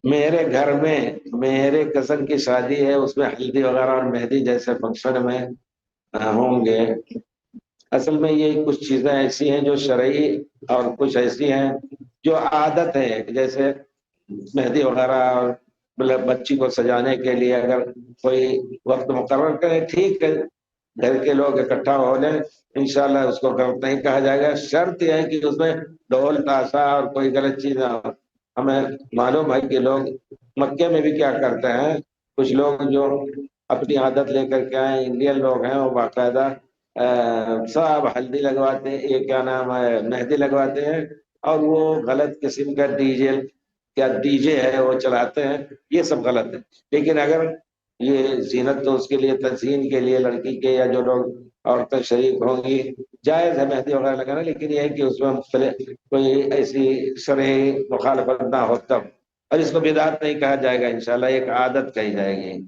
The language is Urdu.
میرے گھر میں میرے کزن کی شادی ہے، اس میں ہلدی وغیرہ اور مہندی جیسے فنکشن میں ہوں گے۔ اصل میں یہ کچھ چیزیں ایسی ہیں جو شرعی، اور کچھ ایسی ہیں جو عادت ہے، جیسے مہندی وغیرہ، اور مطلب بچی کو سجانے کے لیے اگر کوئی وقت مقرر کرے ٹھیک ہے، گھر کے لوگ اکٹھا ہو لیں، انشاءاللہ اس کو غلط نہیں کہا جائے گا۔ شرط یہ ہے کہ اس میں ڈھول تاشا اور کوئی غلط چیز نہ ہو۔ ہمیں معلوم ہے کہ لوگ مکے میں بھی کیا کرتے ہیں، کچھ لوگ جو اپنی عادت لے کر کے آئے انڈین لوگ ہیں، وہ باقاعدہ سب ہلدی لگواتے ہیں، یہ کیا نام ہے، مہندی لگواتے ہیں، اور وہ غلط قسم کا ڈی جے ہے وہ چلاتے ہیں۔ یہ سب غلط ہے۔ لیکن اگر یہ زینت تو اس کے لیے، تزئین کے لیے لڑکی کے یا جو لوگ عورتیں شریک ہوں گی، جائز ہے مہندی وغیرہ لگانا، لیکن یہ ہے کہ اس میں مختلف کوئی ایسی شرعی مخالفت نہ ہو تب، اور اس کو بدعت نہیں کہا جائے گا، انشاءاللہ ایک عادت کہی جائے گی۔